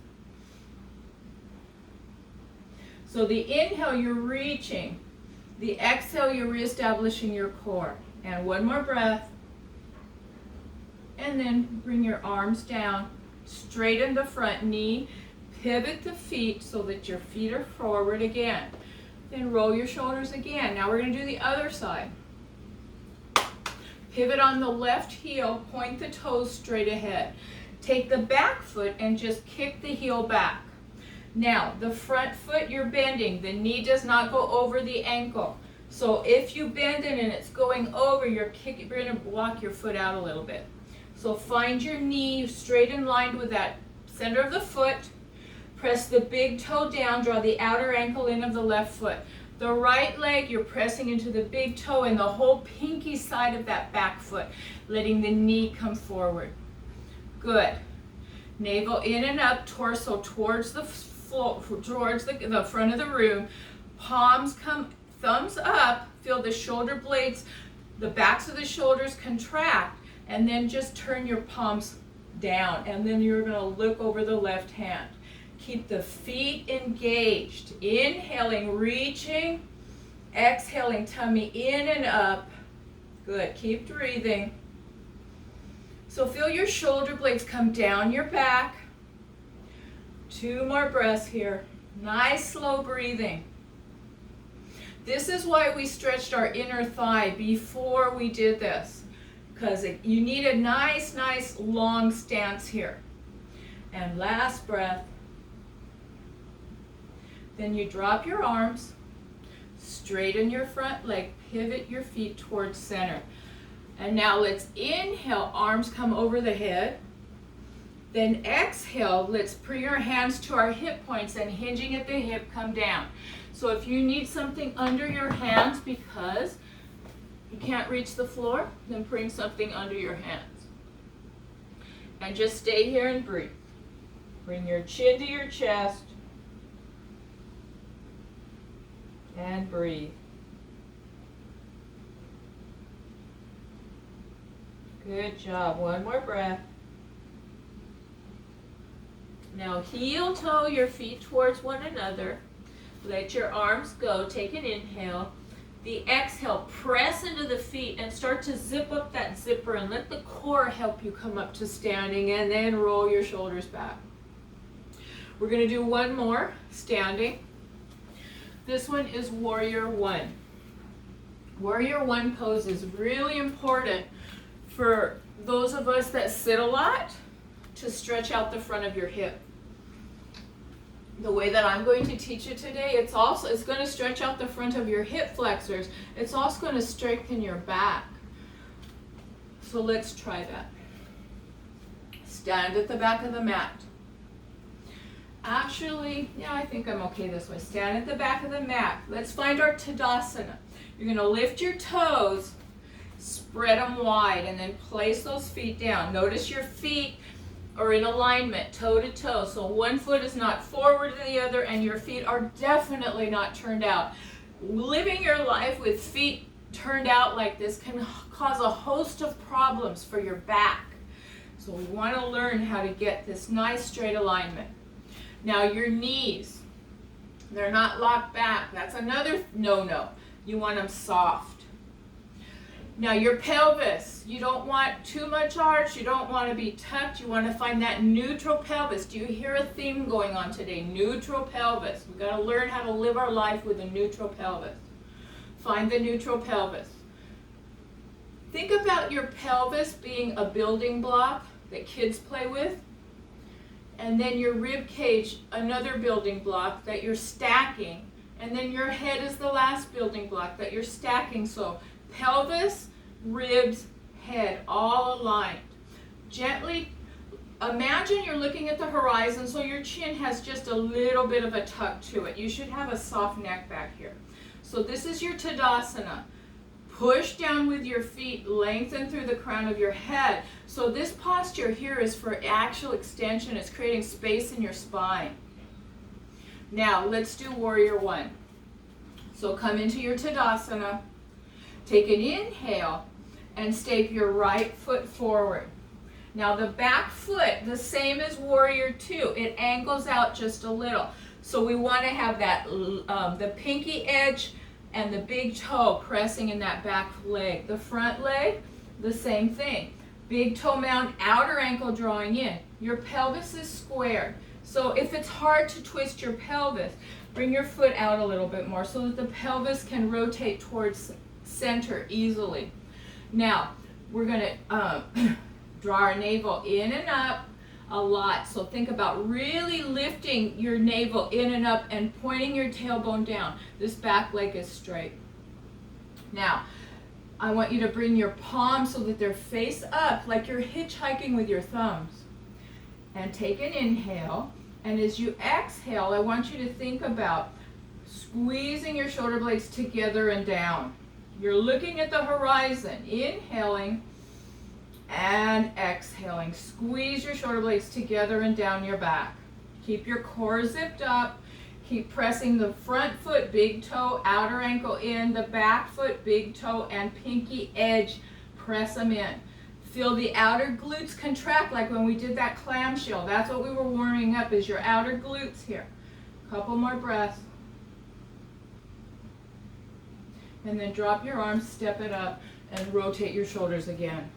So the inhale, you're reaching. The exhale, you're reestablishing your core. And 1 more breath. And then bring your arms down, straighten the front knee, pivot the feet so that your feet are forward again. Then roll your shoulders again. Now we're going to do the other side. Pivot on the left heel, point the toes straight ahead. Take the back foot and just kick the heel back. Now, the front foot you're bending, the knee does not go over the ankle. So if you bend it and it's going over, you're going to walk your foot out a little bit. So find your knee straight and lined with that center of the foot. Press the big toe down, draw the outer ankle in of the left foot. The right leg, you're pressing into the big toe and the whole pinky side of that back foot, letting the knee come forward. Good. Navel in and up, torso towards the floor, towards the front of the room. Palms come, thumbs up, feel the shoulder blades, the backs of the shoulders contract. And then just turn your palms down, and then you're going to look over the left hand. Keep the feet engaged. Inhaling, reaching. Exhaling, tummy in and up. Good. Keep breathing. So feel your shoulder blades come down your back. 2 more breaths here. Nice, slow breathing. This is why we stretched our inner thigh before we did this. Because you need a nice, long stance here. And last breath. Then you drop your arms, straighten your front leg, pivot your feet towards center. And now let's inhale, arms come over the head. Then exhale, let's bring our hands to our hip points and hinging at the hip, come down. So if you need something under your hands because you can't reach the floor, then bring something under your hands. And just stay here and breathe. Bring your chin to your chest. And breathe. Good job. 1 more breath. Now heel toe your feet towards one another. Let your arms go. Take an inhale. The exhale, press into the feet and start to zip up that zipper and let the core help you come up to standing, and then roll your shoulders back. We're going to do 1 more standing. This one is Warrior 1. Warrior 1 pose is really important for those of us that sit a lot to stretch out the front of your hip. The way that I'm going to teach it today, it's going to stretch out the front of your hip flexors. It's also going to strengthen your back. So let's try that. Stand at the back of the mat. Actually, yeah, I think I'm okay this way. Stand at the back of the mat. Let's find our Tadasana. You're going to lift your toes, spread them wide, and then place those feet down. Notice your feet are in alignment, toe to toe. So one foot is not forward to the other, and your feet are definitely not turned out. Living your life with feet turned out like this can cause a host of problems for your back. So we want to learn how to get this nice straight alignment. Now your knees, they're not locked back. That's another no-no. You want them soft. Now your pelvis, you don't want too much arch. You don't want to be tucked. You want to find that neutral pelvis. Do you hear a theme going on today? Neutral pelvis. We've got to learn how to live our life with a neutral pelvis. Find the neutral pelvis. Think about your pelvis being a building block that kids play with. And then your rib cage, another building block that you're stacking. And then your head is the last building block that you're stacking. So pelvis, ribs, head, all aligned. Gently, imagine you're looking at the horizon, so your chin has just a little bit of a tuck to it. You should have a soft neck back here. So this is your Tadasana. Push down with your feet, lengthen through the crown of your head. So this posture here is for actual extension. It's creating space in your spine. Now let's do Warrior One. So come into your Tadasana. Take an inhale and step your right foot forward. Now the back foot, the same as Warrior Two, it angles out just a little. So we want to have that the pinky edge and the big toe pressing in that back leg. The front leg, the same thing. Big toe mound, outer ankle drawing in. Your pelvis is squared. So if it's hard to twist your pelvis, bring your foot out a little bit more so that the pelvis can rotate towards center easily. Now, we're going to draw our navel in and up a lot. So think about really lifting your navel in and up and pointing your tailbone down. This back leg is straight. Now, I want you to bring your palms so that they're face up, like you're hitchhiking with your thumbs. And take an inhale. And as you exhale, I want you to think about squeezing your shoulder blades together and down. You're looking at the horizon, inhaling and exhaling. Squeeze your shoulder blades together and down your back. Keep your core zipped up. Keep pressing the front foot, big toe, outer ankle in, the back foot, big toe, and pinky edge. Press them in. Feel the outer glutes contract like when we did that clamshell. That's what we were warming up, is your outer glutes here. Couple more breaths. And then drop your arms, step it up, and rotate your shoulders again.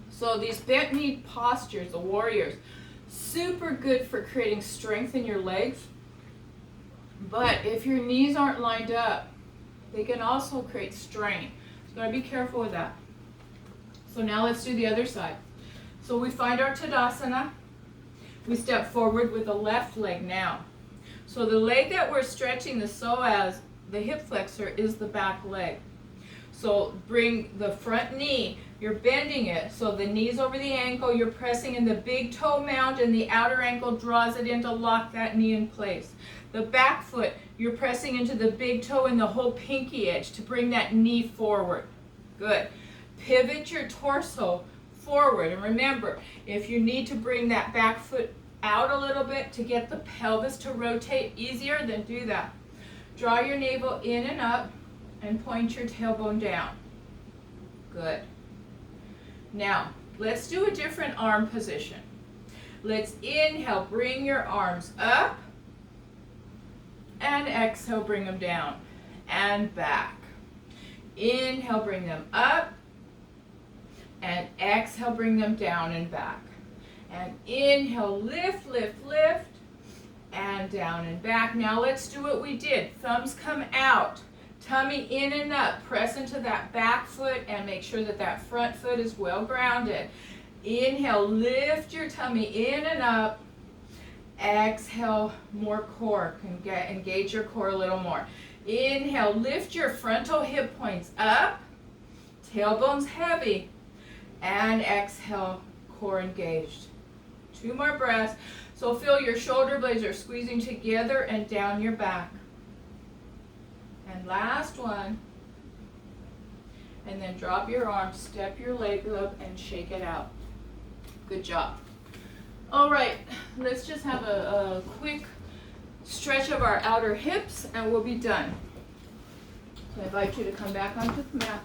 So these bent knee postures, the warriors, super good for creating strength in your legs. But if your knees aren't lined up, they can also create strain. So you gotta be careful with that. So now let's do the other side. So we find our Tadasana. We step forward with the left leg now. So the leg that we're stretching, the psoas, the hip flexor, is the back leg. So bring the front knee, you're bending it, so the knee's over the ankle, you're pressing in the big toe mound, and the outer ankle draws it in to lock that knee in place. The back foot, you're pressing into the big toe and the whole pinky edge to bring that knee forward. Good. Pivot your torso forward, and remember, if you need to bring that back foot out a little bit to get the pelvis to rotate easier, then do that. Draw your navel in and up and point your tailbone down. Good. Now, let's do a different arm position. Let's inhale, bring your arms up, and exhale, bring them down and back. Inhale, bring them up, and exhale, bring them down and back. And inhale, lift, lift, lift, and down and back. Now let's do what we did. Thumbs come out, tummy in and up. Press into that back foot and make sure that that front foot is well grounded. Inhale, lift your tummy in and up. Exhale, more core. Engage your core a little more. Inhale, lift your frontal hip points up. Tailbone's heavy. And exhale, core engaged. 2 more breaths. So feel your shoulder blades are squeezing together and down your back. And last one. And then drop your arms, step your leg up, and shake it out. Good job. All right, let's just have a quick stretch of our outer hips, and we'll be done. So I invite you to come back onto the mat.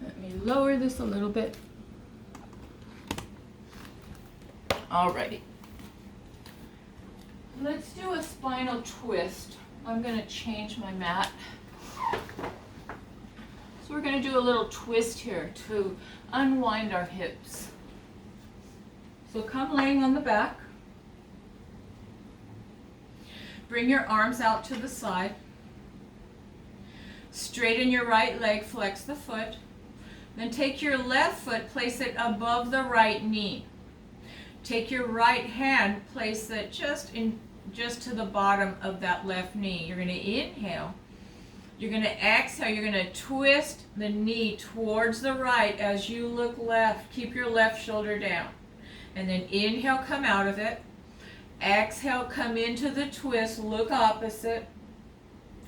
Let me lower this a little bit. Alrighty. Let's do a spinal twist. I'm going to change my mat. So we're going to do a little twist here to unwind our hips. So come laying on the back. Bring your arms out to the side. Straighten your right leg, flex the foot. Then take your left foot, place it above the right knee. Take your right hand, place it just to the bottom of that left knee. You're going to inhale. You're going to exhale. You're going to twist the knee towards the right as you look left. Keep your left shoulder down. And then inhale, come out of it. Exhale, come into the twist, look opposite.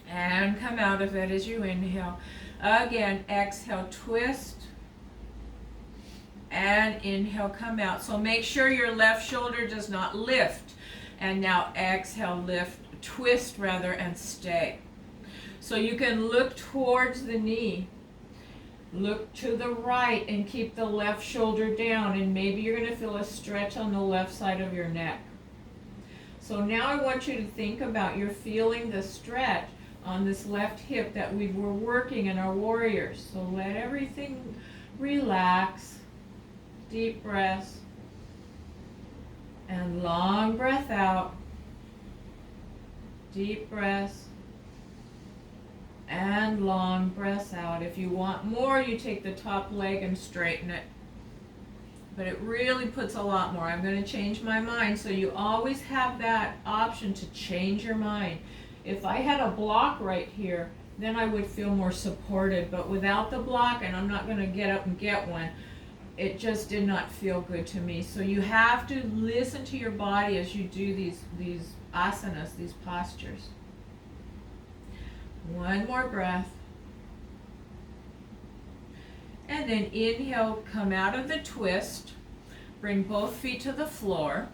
And come out of it as you inhale. Again, exhale, twist. And inhale, come out. So make sure your left shoulder does not lift. And now exhale, lift, twist rather, and stay. So you can look towards the knee. Look to the right and keep the left shoulder down. And maybe you're going to feel a stretch on the left side of your neck. So now I want you to think about you're feeling the stretch on this left hip that we were working in our warriors. So let everything relax. Deep breaths. And long breath out. Deep breaths. And long breaths out. If you want more, you take the top leg and straighten it. But it really puts a lot more. I'm going to change my mind. So you always have that option to change your mind. If I had a block right here, then I would feel more supported. But without the block, and I'm not going to get up and get one, it just did not feel good to me. So you have to listen to your body as you do these asanas, these postures. One more breath. And then inhale, come out of the twist. Bring both feet to the floor.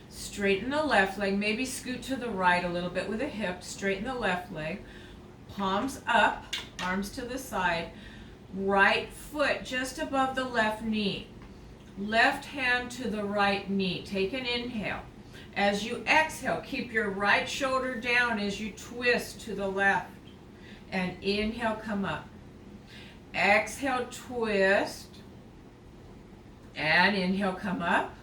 Straighten the left leg. Maybe scoot to the right a little bit with the hip. Straighten the left leg. Palms up, arms to the side. Right foot just above the left knee. Left hand to the right knee. Take an inhale. As you exhale, keep your right shoulder down as you twist to the left. And inhale, come up. Exhale, twist. And inhale, come up.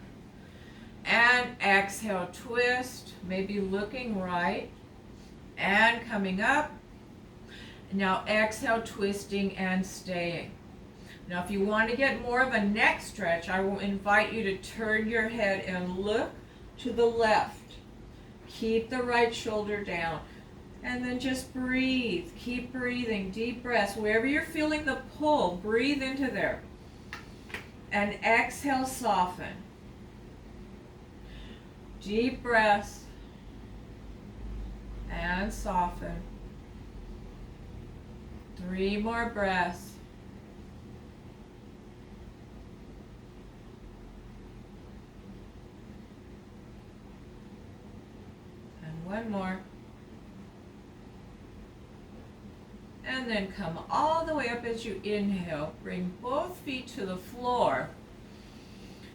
And exhale, twist. Maybe looking right. And coming up. Now exhale, twisting and staying. Now if you want to get more of a neck stretch, I will invite you to turn your head and look to the left. Keep the right shoulder down. And then just breathe. Keep breathing. Deep breaths. Wherever you're feeling the pull, breathe into there. And exhale, soften. Deep breaths. And soften. 3 more breaths. And 1 more. And then come all the way up as you inhale. Bring both feet to the floor.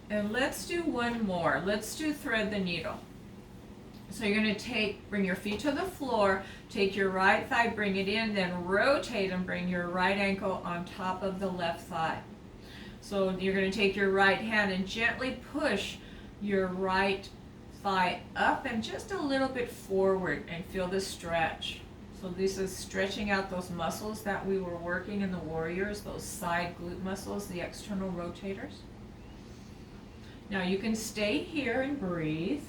And let's do 1 more. Let's do thread the needle. So you're going to bring your feet to the floor, take your right thigh, bring it in, then rotate and bring your right ankle on top of the left thigh. So you're going to take your right hand and gently push your right thigh up and just a little bit forward and feel the stretch. So this is stretching out those muscles that we were working in the warriors, those side glute muscles, the external rotators. Now you can stay here and breathe.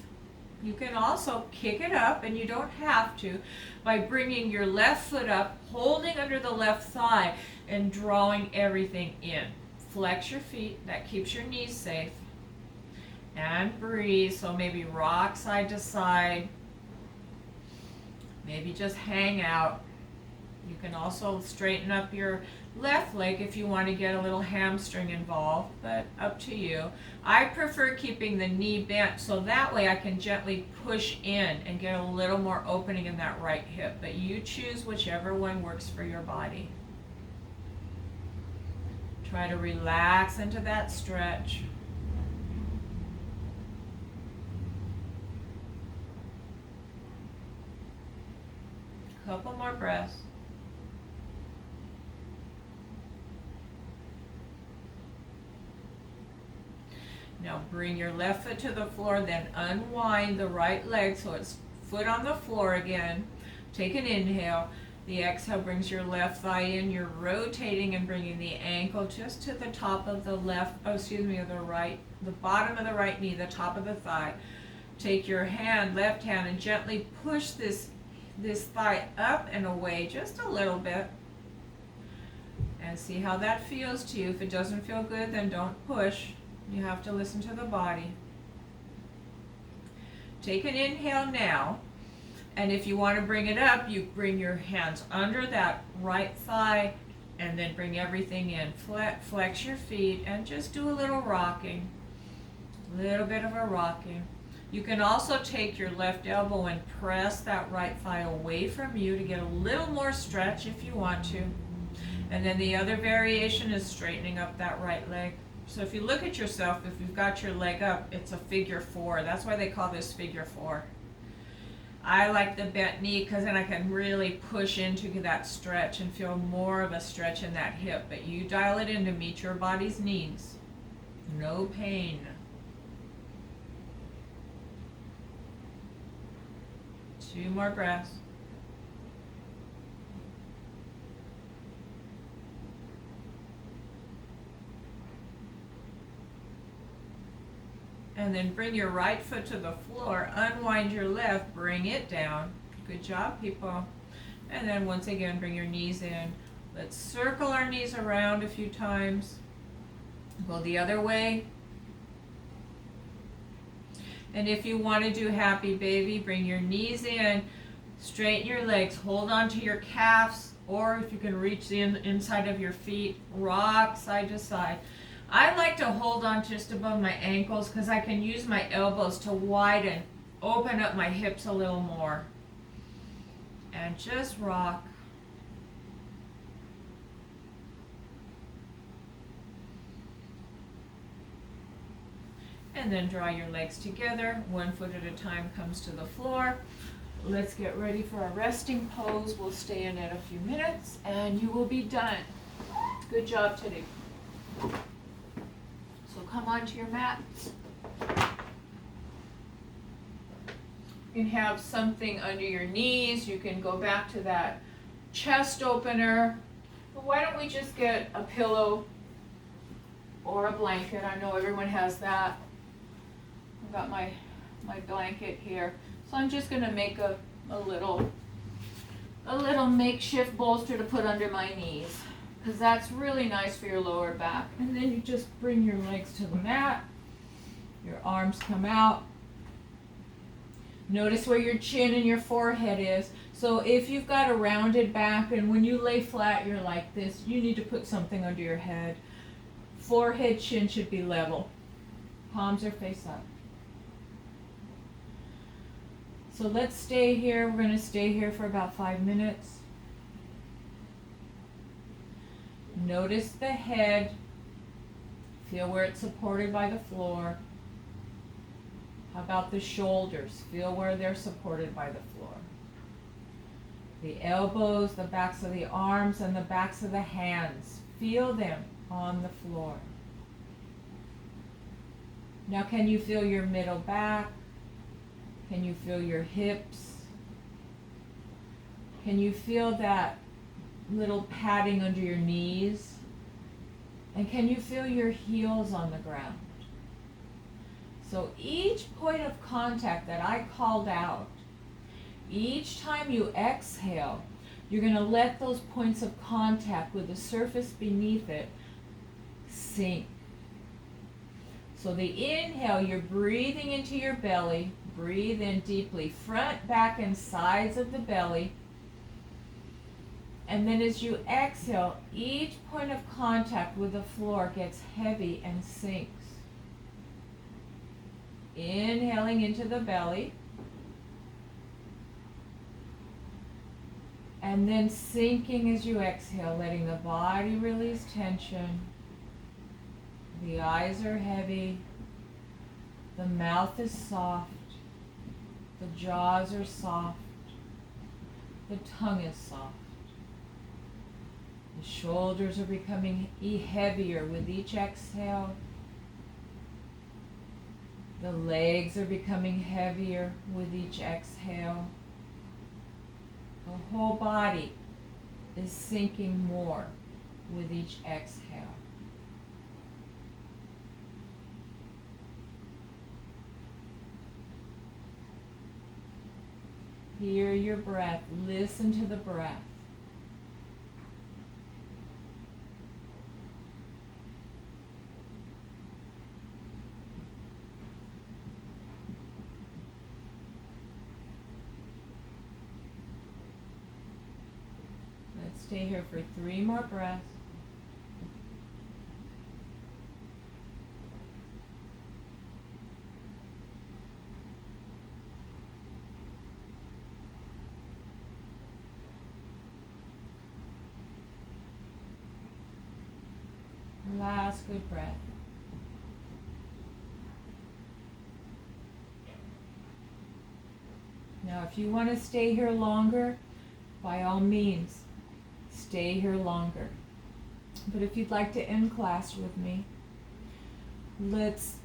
You can also kick it up, and you don't have to, by bringing your left foot up, holding under the left thigh, and drawing everything in. Flex your feet, that keeps your knees safe. And breathe, so maybe rock side to side. Maybe just hang out. You can also straighten up your left leg if you want to get a little hamstring involved, but up to you. I prefer keeping the knee bent so that way I can gently push in and get a little more opening in that right hip, but you choose whichever one works for your body. Try to relax into that stretch. Couple more breaths. Now bring your left foot to the floor, then unwind the right leg so it's foot on the floor again. Take an inhale. The exhale brings your left thigh in. You're rotating and bringing the ankle just to the top of the the bottom of the right knee, the top of the thigh. Take your left hand, and gently push this thigh up and away just a little bit. And see how that feels to you. If it doesn't feel good, then don't push. You have to listen to the body. Take an inhale now. And if you want to bring it up, you bring your hands under that right thigh and then bring everything in. Flex your feet and just do a little rocking. A little bit of a rocking. You can also take your left elbow and press that right thigh away from you to get a little more stretch if you want to. And then the other variation is straightening up that right leg. So if you look at yourself, if you've got your leg up, it's a figure four. That's why they call this figure four. I like the bent knee because then I can really push into that stretch and feel more of a stretch in that hip. But you dial it in to meet your body's needs. No pain. Two more breaths. And then bring your right foot to the floor, unwind your left, bring it down. Good job, people. And then once again, bring your knees in. Let's circle our knees around a few times. Go the other way. And if you want to do happy baby, bring your knees in, straighten your legs, hold on to your calves, or if you can reach the inside of your feet, rock side to side. I like to hold on just above my ankles because I can use my elbows to widen, open up my hips a little more. And just rock. And then draw your legs together. 1 foot at a time comes to the floor. Let's get ready for a resting pose. We'll stay in it a few minutes and you will be done. Good job today. So come onto your mats. You can have something under your knees. You can go back to that chest opener. But why don't we just get a pillow or a blanket? I know everyone has that. I've got my blanket here. So I'm just going to make a little makeshift bolster to put under my knees, because that's really nice for your lower back. And then you just bring your legs to the mat. Your arms come out. Notice where your chin and your forehead is. So if you've got a rounded back and when you lay flat you're like this, you need to put something under your head. Forehead, chin should be level. Palms are face up. So let's stay here. We're going to stay here for about 5 minutes. Notice the head. Feel where it's supported by the floor. How about the shoulders? Feel where they're supported by the floor. The elbows, the backs of the arms, and the backs of the hands. Feel them on the floor. Now can you feel your middle back? Can you feel your hips? Can you feel that little padding under your knees? And can you feel your heels on the ground? So each point of contact that I called out, each time you exhale, you're going to let those points of contact with the surface beneath it sink. So the inhale, you're breathing into your belly. Breathe in deeply, front, back, and sides of the belly. And then as you exhale, each point of contact with the floor gets heavy and sinks. Inhaling into the belly. And then sinking as you exhale, letting the body release tension. The eyes are heavy. The mouth is soft. The jaws are soft. The tongue is soft. The shoulders are becoming heavier with each exhale. The legs are becoming heavier with each exhale. The whole body is sinking more with each exhale. Hear your breath. Listen to the breath. Let's stay here for 3 more breaths. Last good breath. Now, if you want to stay here longer, by all means, stay here longer. But if you'd like to end class with me, let's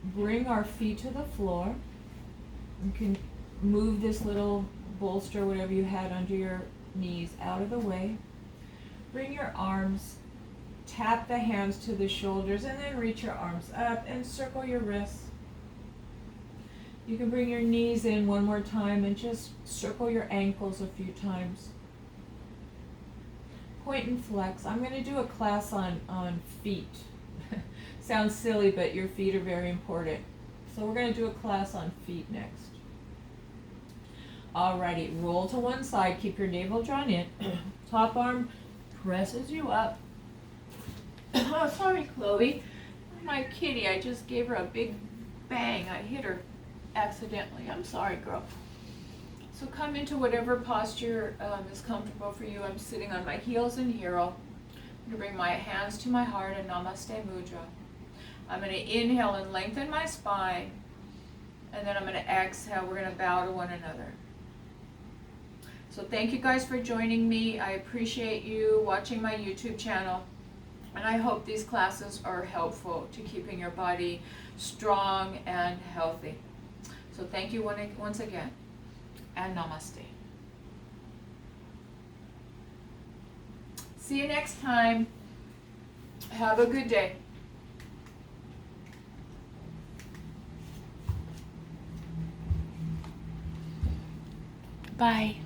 bring our feet to the floor. You can move this little bolster, whatever you had under your knees, out of the way. Bring your arms, tap the hands to the shoulders, and then reach your arms up and circle your wrists. You can bring your knees in one more time and just circle your ankles a few times. Point and flex. I'm going to do a class on feet. Sounds silly, but your feet are very important. So we're going to do a class on feet next. Alrighty, roll to one side. Keep your navel drawn in. Top arm presses you up. Oh, sorry, Chloe. My kitty, I just gave her a big bang. I hit her accidentally. I'm sorry, girl. So come into whatever posture is comfortable for you. I'm sitting on my heels in hero. I'm going to bring my hands to my heart in Namaste Mudra. I'm going to inhale and lengthen my spine. And then I'm going to exhale. We're going to bow to one another. So thank you guys for joining me. I appreciate you watching my YouTube channel. And I hope these classes are helpful to keeping your body strong and healthy. So thank you once again, and namaste. See you next time. Have a good day. Bye.